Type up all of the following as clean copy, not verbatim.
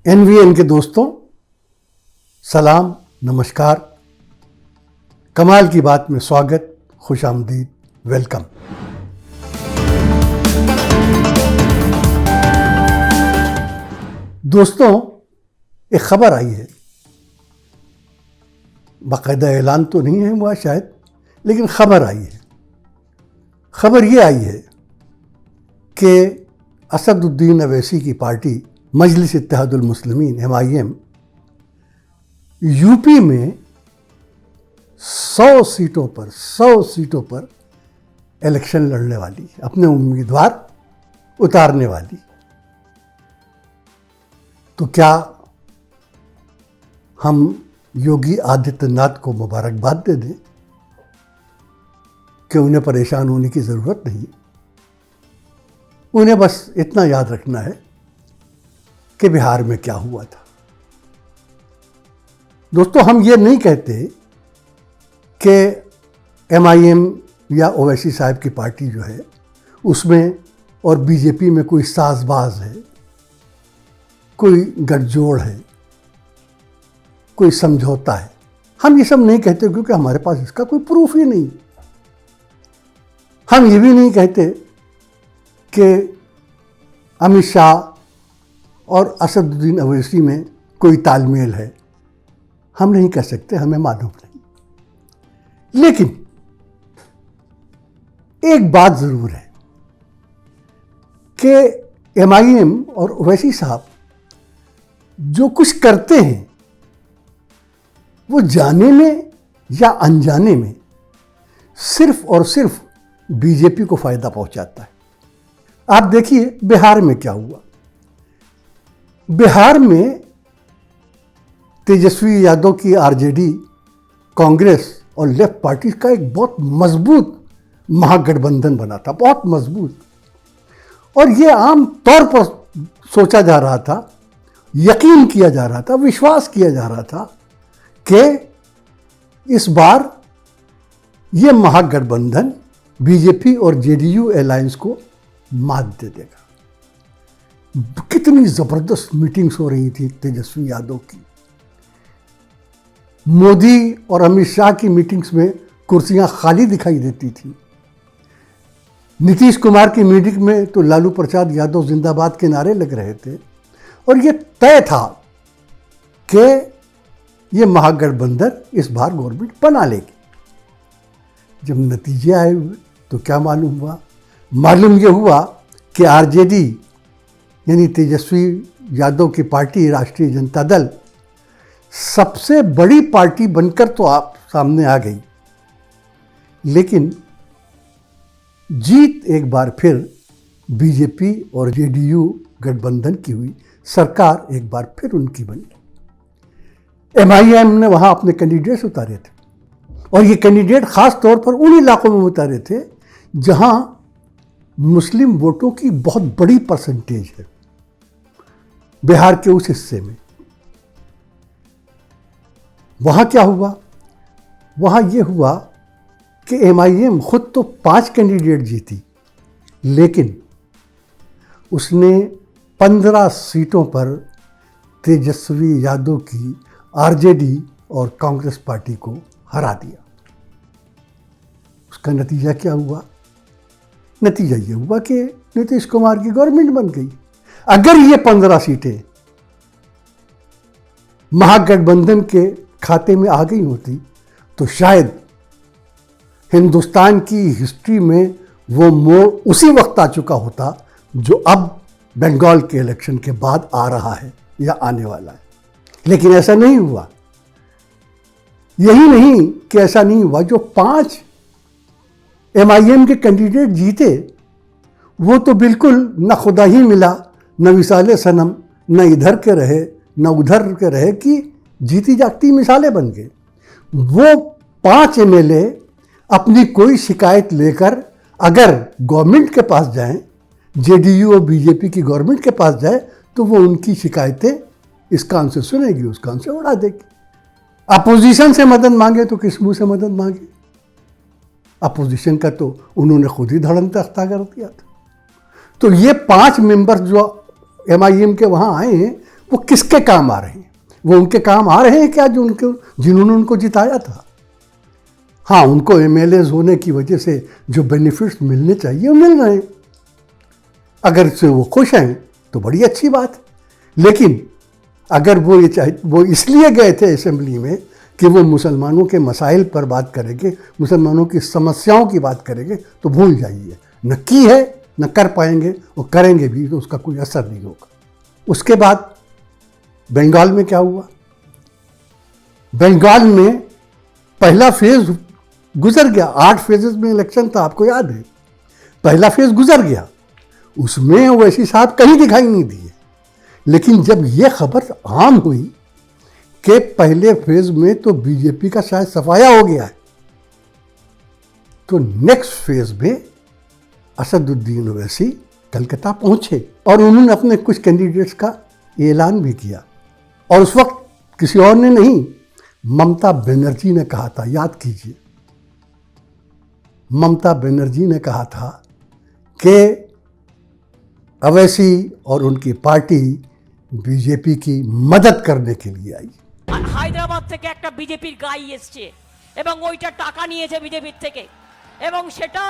NVN के दोस्तों, सलाम, नमस्कार। कमाल की बात में स्वागत, खुशामदीद, वेलकम। दोस्तों, एक खबर आई है, बाकायदा ऐलान तो नहीं है हुआ शायद, लेकिन खबर आई है। खबर ये आई है कि असदुद्दीन अवैसी की पार्टी मजलिस इत्तेहादुल मुस्लिमीन MIM यूपी में 100 सीटों पर इलेक्शन लड़ने वाली, अपने उम्मीदवार उतारने वाली। तो क्या हम योगी आदित्यनाथ को मुबारकबाद दे दें कि उन्हें परेशान होने की ज़रूरत नहीं? उन्हें बस इतना याद रखना है कि बिहार में क्या हुआ था। दोस्तों, हम ये नहीं कहते कि MIM या ओवैसी साहब की पार्टी जो है उसमें और बीजेपी में कोई साजबाज है, कोई गठजोड़ है, कोई समझौता है। हम ये सब नहीं कहते क्योंकि हमारे पास इसका कोई प्रूफ ही नहीं। हम ये भी नहीं कहते कि अमित शाह और असदुद्दीन अवैसी में कोई तालमेल है। हम नहीं कह सकते, हमें मालूम नहीं। लेकिन एक बात जरूर है कि MIM और ओवैसी साहब जो कुछ करते हैं वो जाने में या अनजाने में सिर्फ और सिर्फ बीजेपी को फायदा पहुंचाता है। आप देखिए बिहार में क्या हुआ। बिहार में तेजस्वी यादव की RJD, कांग्रेस और लेफ्ट पार्टी का एक बहुत मजबूत महागठबंधन बना था, बहुत मजबूत। और ये आम तौर पर सोचा जा रहा था, यकीन किया जा रहा था, विश्वास किया जा रहा था कि इस बार ये महागठबंधन बीजेपी और JDU अलायंस को मात दे देगा। कितनी जबरदस्त मीटिंग्स हो रही थी तेजस्वी यादव की। मोदी और अमित शाह की मीटिंग्स में कुर्सियां खाली दिखाई देती थी। नीतीश कुमार की मीटिंग में तो लालू प्रसाद यादव जिंदाबाद के नारे लग रहे थे। और ये तय था कि ये महागठबंधन इस बार गवर्नमेंट बना लेगी। जब नतीजे आए हुए तो क्या मालूम हुआ? मालूम ये हुआ कि RJD यानी तेजस्वी यादव की पार्टी, राष्ट्रीय जनता दल, सबसे बड़ी पार्टी बनकर तो आप सामने आ गई, लेकिन जीत एक बार फिर बीजेपी और JDU गठबंधन की हुई। सरकार एक बार फिर उनकी बनी। MIM ने वहां अपने कैंडिडेट्स उतारे थे, और ये कैंडिडेट खास तौर पर उन इलाकों में उतारे थे जहां मुस्लिम वोटों की बहुत बड़ी परसेंटेज है। बिहार के उस हिस्से में वहां क्या हुआ? वहां यह हुआ कि MIM खुद तो 5 कैंडिडेट जीती, लेकिन उसने 15 सीटों पर तेजस्वी यादव की RJD और कांग्रेस पार्टी को हरा दिया। उसका नतीजा क्या हुआ? नतीजा ये हुआ कि नीतीश कुमार की गवर्नमेंट बन गई। अगर ये 15 सीटें महागठबंधन के खाते में आ गई होती तो शायद हिंदुस्तान की हिस्ट्री में वो मोड़ उसी वक्त आ चुका होता जो अब बंगाल के इलेक्शन के बाद आ रहा है या आने वाला है। लेकिन ऐसा नहीं हुआ। यही नहीं कि ऐसा नहीं हुआ, जो 5 MIM के कैंडिडेट जीते वो तो बिल्कुल न खुदा ही मिला, न विसाले सनम, न इधर के रहे न उधर के रहे कि जीती जागती मिसालें बन गए। वो 5 MLA अपनी कोई शिकायत लेकर अगर गवर्नमेंट के पास जाएं, JDU और बीजेपी की गवर्नमेंट के पास जाए, तो वो उनकी शिकायतें इस कान से सुनेगी, उस कान से उड़ा देगी। अपोजिशन से मदद मांगे तो किस मुंह से मदद मांगे? अपोजिशन का तो उन्होंने खुद ही धड़न तख्ता कर दिया था। तो ये 5 मेंबर जो MIM के वहाँ आए हैं, वो किसके काम आ रहे हैं? वो उनके काम आ रहे हैं क्या जो जिन्होंने उनको जिताया था? हाँ, उनको एमएलए होने की वजह से जो बेनिफिट्स मिलने चाहिए वो मिल रहे हैं। अगर से वो खुश हैं तो बड़ी अच्छी बात है। लेकिन अगर वो इसलिए गए थे असेंबली में कि वो मुसलमानों के मसाइल पर बात करेंगे, मुसलमानों की समस्याओं की बात करेंगे, तो भूल जाइए, न की है न कर पाएंगे, और करेंगे भी तो उसका कोई असर नहीं होगा। उसके बाद बंगाल में क्या हुआ? बंगाल में पहला फेज गुजर गया। 8 फेजेस में इलेक्शन था, आपको याद है। पहला फेज गुजर गया, उसमें ओवैसी साहब कहीं दिखाई नहीं दिए। लेकिन जब ये खबर आम हुई कि पहले फेज में तो बीजेपी का शायद सफाया हो गया है, तो नेक्स्ट फेज में असदुद्दीन ओवैसी कलकत्ता पहुंचे और उन्होंने अपने कुछ कैंडिडेट्स का ऐलान भी किया। और उस वक्त किसी और ने नहीं, ममता बनर्जी ने कहा था, याद कीजिए, ममता बनर्जी ने कहा था कि ओवैसी और उनकी पार्टी बीजेपी की मदद करने के लिए आई। হায়দ্রাবাদ থেকে একটা বিজেপির গাই এসছে এবং ওইটা টাকা নিয়েছে বিজেপির থেকে, এবং সেটা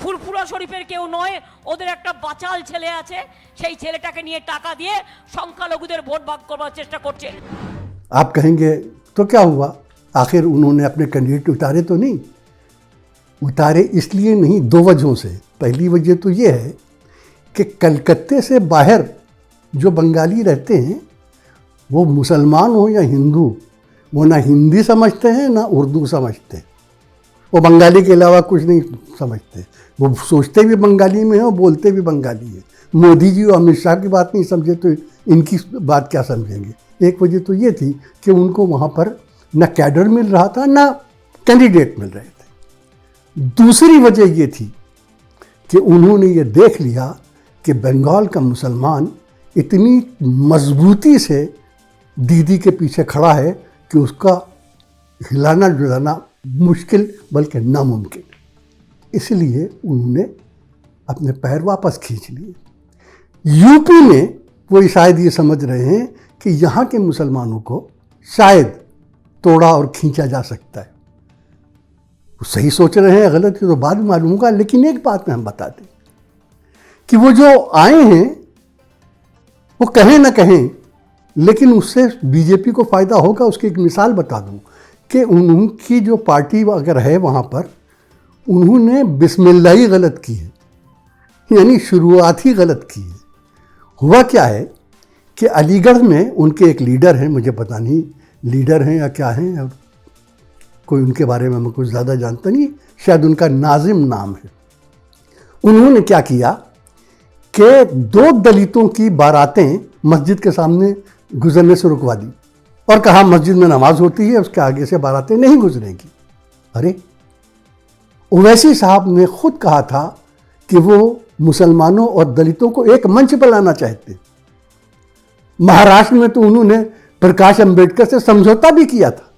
ফুরফুরা শরীফের কেউ নয়, ওদের একটা বাচাল ছেলে আছে, সেই ছেলেটাকে নিয়ে টাকা দিয়ে সংখ্যালঘুদের ভোট ভাগ করবার চেষ্টা করছে। आप कहेंगे तो क्या हुआ, आखिर उन्होंने अपने कैंडिडेट उतारे तो नहीं? उतारे इसलिए नहीं, 2 वजहों से। पहली वजह तो ये है कि कलकत्ते से बाहर जो बंगाली रहते हैं, वो मुसलमान हो या हिंदू, वो ना हिंदी समझते हैं ना उर्दू समझते हैं। वो बंगाली के अलावा कुछ नहीं समझते। वो सोचते भी बंगाली में हैं और बोलते भी बंगाली है। मोदी जी और अमित शाह की बात नहीं समझे तो इनकी बात क्या समझेंगे? एक वजह तो ये थी कि उनको वहाँ पर ना कैडर मिल रहा था ना कैंडिडेट मिल रहे थे। दूसरी वजह ये थी कि उन्होंने ये देख लिया कि बंगाल का मुसलमान इतनी मजबूती से दीदी के पीछे खड़ा है कि उसका हिलाना डुलाना मुश्किल बल्कि नामुमकिन। इसलिए उन्होंने अपने पैर वापस खींच लिए। यूपी में वो शायद ये समझ रहे हैं कि यहाँ के मुसलमानों को शायद तोड़ा और खींचा जा सकता है। वो सही सोच रहे हैं गलत है तो बाद में मालूम होगा। लेकिन एक बात में हम बता दें कि वो जो आए हैं वो कहें ना कहें, लेकिन उससे बीजेपी को फ़ायदा होगा। उसकी एक मिसाल बता दूं कि उनकी जो पार्टी अगर है वहाँ पर, उन्होंने बिस्मिल्लाह ही गलत की है, यानी शुरुआत ही गलत की है। हुआ क्या है कि अलीगढ़ में उनके एक लीडर हैं, मुझे पता नहीं लीडर हैं या क्या हैं, और कोई उनके बारे में मैं कुछ ज़्यादा जानता नहीं, शायद उनका नाजिम नाम है। उन्होंने क्या किया कि 2 दलितों की बारातें मस्जिद के सामने गुजरने से रुकवा दी और कहा मस्जिद में नमाज होती है, उसके आगे से बारातें नहीं गुजरेंगी। अरे, ओवैसी साहब ने खुद कहा था कि वो मुसलमानों और दलितों को एक मंच पर लाना चाहते। महाराष्ट्र में तो उन्होंने प्रकाश अंबेडकर से समझौता भी किया था।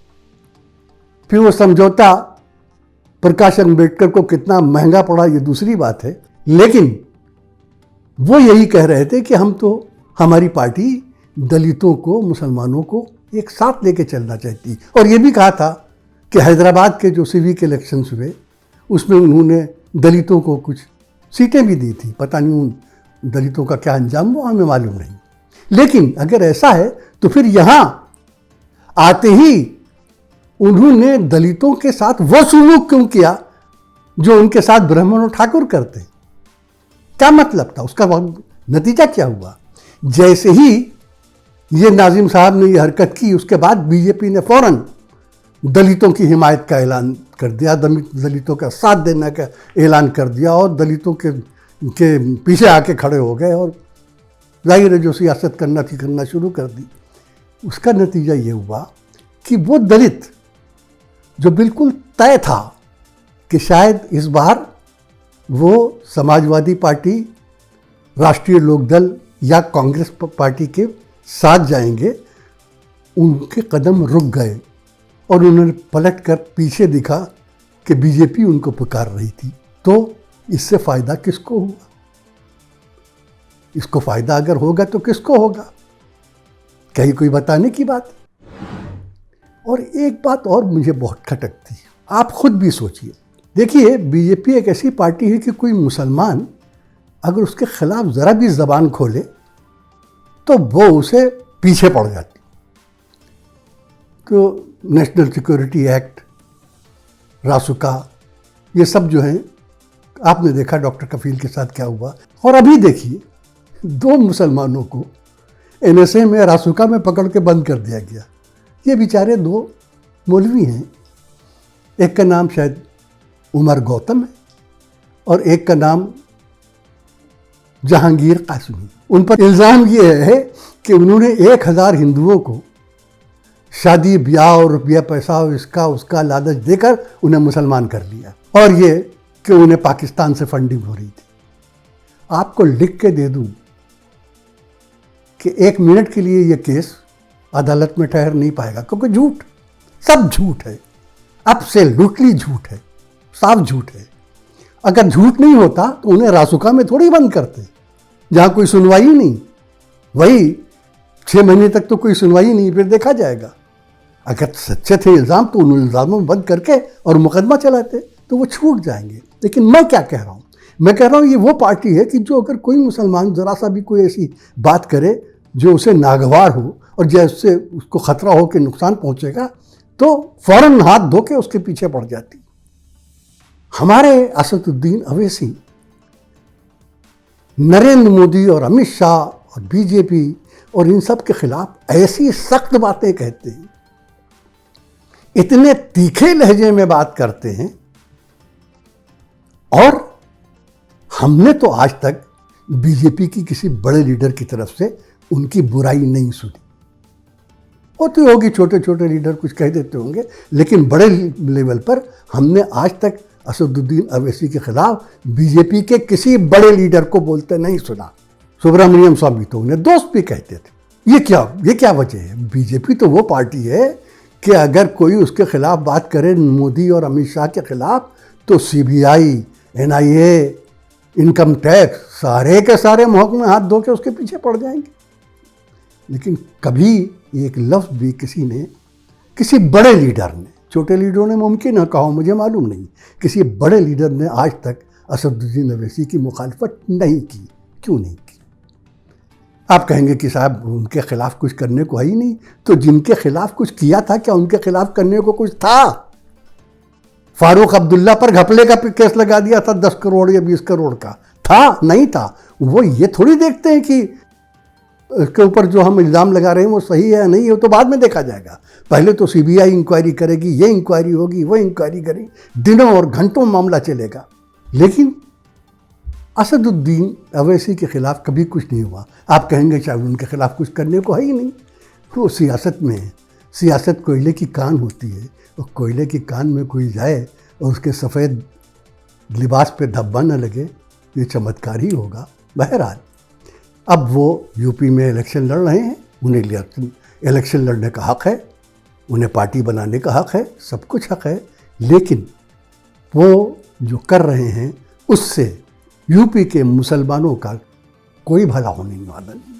फिर वो समझौता प्रकाश अंबेडकर को कितना महंगा पड़ा ये दूसरी बात है, लेकिन वो यही कह रहे थे कि हम तो, हमारी पार्टी दलितों को, मुसलमानों को एक साथ लेके चलना चाहती। और ये भी कहा था कि हैदराबाद के जो सिविक इलेक्शंस हुए उसमें उन्होंने दलितों को कुछ सीटें भी दी थी। पता नहीं उन दलितों का क्या अंजाम हुआ, हमें मालूम नहीं। लेकिन अगर ऐसा है तो फिर यहाँ आते ही उन्होंने दलितों के साथ वो सलूक क्यों किया जो उनके साथ ब्राह्मण और ठाकुर करते? क्या मतलब था उसका? नतीजा क्या हुआ? जैसे ही ये नाजिम साहब ने ये हरकत की, उसके बाद बीजेपी ने फौरन दलितों की हिमायत का ऐलान कर दिया, दलितों का साथ देने का ऐलान कर दिया और दलितों के पीछे आके खड़े हो गए और जाहिर है जो सियासत करना थी करना शुरू कर दी। उसका नतीजा ये हुआ कि वो दलित जो बिल्कुल तय था कि शायद इस बार वो समाजवादी पार्टी, राष्ट्रीय लोकदल या कांग्रेस पार्टी के साथ जाएंगे, उनके कदम रुक गए और उन्होंने पलट कर पीछे दिखा कि बीजेपी उनको पुकार रही थी। तो इससे फ़ायदा किसको हुआ? इसको फ़ायदा अगर होगा तो किसको होगा? कहीं कोई बताने की बात। और एक बात और मुझे बहुत खटकती है, आप खुद भी सोचिए। देखिए, बीजेपी एक ऐसी पार्टी है कि कोई मुसलमान अगर उसके खिलाफ ज़रा भी ज़बान खोले तो वो उसे पीछे पड़ जाती। तो नेशनल सिक्योरिटी एक्ट, रासुका, ये सब जो हैं, आपने देखा डॉक्टर कफील के साथ क्या हुआ। और अभी देखिए, 2 मुसलमानों को NSA में, रासुका में पकड़ के बंद कर दिया गया। ये बेचारे 2 मौलवी हैं, एक का नाम शायद उमर गौतम है और एक का नाम जहांगीर कासमी। उन पर इल्ज़ाम ये है कि उन्होंने 1000 हिंदुओं को शादी ब्याह और रुपया पैसा और इसका उसका लालच देकर उन्हें मुसलमान कर लिया, और ये कि उन्हें पाकिस्तान से फंडिंग हो रही थी। आपको लिख के दे दूं कि 1 मिनट के लिए ये केस अदालत में ठहर नहीं पाएगा, क्योंकि झूठ, सब झूठ है, एब्सोल्युटली झूठ है, साफ झूठ है। अगर झूठ नहीं होता तो उन्हें रासुका में थोड़ी बंद करते, जहां कोई सुनवाई नहीं। वही 6 महीने तक तो कोई सुनवाई नहीं, फिर देखा जाएगा। अगर सच्चे थे इल्ज़ाम तो उन इल्ज़ामों में बंद करके और मुकदमा चलाते तो वो छूट जाएंगे। लेकिन मैं क्या कह रहा हूँ, मैं कह रहा हूँ ये वो पार्टी है कि जो अगर कोई मुसलमान ज़रा सा भी कोई ऐसी बात करे जो उसे नागवार हो और जैसे उसको ख़तरा हो कि नुकसान पहुँचेगा, तो फ़ौरन हाथ धो के उसके पीछे पड़ जाती। हमारे असदुद्दीन अवैसी नरेंद्र मोदी और अमित शाह और बीजेपी और इन सब के खिलाफ ऐसी सख्त बातें कहते हैं, इतने तीखे लहजे में बात करते हैं, और हमने तो आज तक बीजेपी की किसी बड़े लीडर की तरफ से उनकी बुराई नहीं सुनी। होती होगी, छोटे छोटे लीडर कुछ कह देते होंगे, लेकिन बड़े लेवल पर हमने आज तक असदुद्दीन अवैसी के खिलाफ बीजेपी के किसी बड़े लीडर को बोलते नहीं सुना। सुब्रमण्यम स्वामी तो उन्हें दोस्त भी कहते थे। ये क्या वजह है? बीजेपी तो वो पार्टी है कि अगर कोई उसके खिलाफ बात करे, मोदी और अमित शाह के खिलाफ, तो CBI, NIA, इनकम टैक्स, सारे के सारे महकमे हाथ धो के उसके पीछे पड़ जाएंगे। लेकिन कभी एक लफ्ज़ भी किसी बड़े लीडर ने, छोटे लीडरों ने मुमकिन है कहा, मुझे मालूम नहीं, किसी बड़े लीडर ने आज तक असदुद्दीन अवैसी की मुखालफत नहीं की। क्यों नहीं की? आप कहेंगे कि साहब उनके खिलाफ कुछ करने को है ही नहीं। तो जिनके खिलाफ कुछ किया था, क्या उनके खिलाफ करने को कुछ था? फारूक अब्दुल्ला पर घपले का केस लगा दिया था, 10 करोड़ या 20 करोड़ का, था नहीं था? वो ये थोड़ी देखते हैं कि इसके ऊपर जो हम इल्ज़ाम लगा रहे हैं वो सही है या नहीं है, वो तो बाद में देखा जाएगा। पहले तो CBI इंक्वायरी करेगी, ये इंक्वायरी होगी, वो इंक्वायरी करेगी, दिनों और घंटों मामला चलेगा। लेकिन असदुद्दीन अवैसी के खिलाफ कभी कुछ नहीं हुआ। आप कहेंगे शायद उनके खिलाफ कुछ करने को है ही नहीं, वो सियासत में है। सियासत कोयले की कान होती है, और कोयले की कान में कोई जाए और उसके सफ़ेद लिबास पे धब्बा न लगे, ये चमत्कार ही होगा। बहरहाल, अब वो यूपी में इलेक्शन लड़ रहे हैं, उन्हें इलेक्शन लड़ने का हक़ है, उन्हें पार्टी बनाने का हक़ है, सब कुछ हक़ है। लेकिन वो जो कर रहे हैं उससे यूपी के मुसलमानों का कोई भला होने वाला नहीं।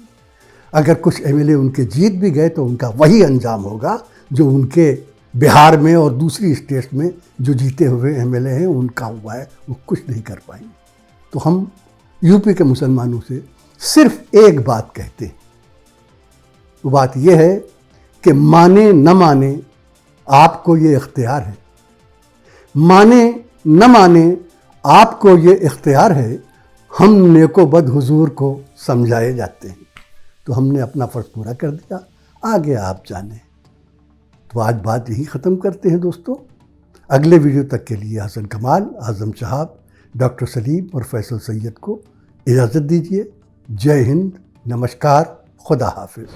अगर कुछ MLA उनके जीत भी गए तो उनका वही अंजाम होगा जो उनके बिहार में और दूसरी स्टेट में जो जीते हुए MLA हैं उनका हुआ है, वो कुछ नहीं कर पाएंगे। तो हम यूपी के मुसलमानों से सिर्फ एक बात कहते हैं, वो बात यह है कि माने न माने आपको ये इख्तियार है, माने न माने आपको ये इख्तियार है। हम नेको-बद हुजूर को समझाए जाते हैं, तो हमने अपना फ़र्ज़ पूरा कर दिया, आगे आप जाने। तो आज बात यही ख़त्म करते हैं दोस्तों। अगले वीडियो तक के लिए हसन कमाल, आज़म शहाब, डॉक्टर सलीम और फैसल सैयद को इजाज़त दीजिए। जय हिंद, नमस्कार, खुदा हाफिज़।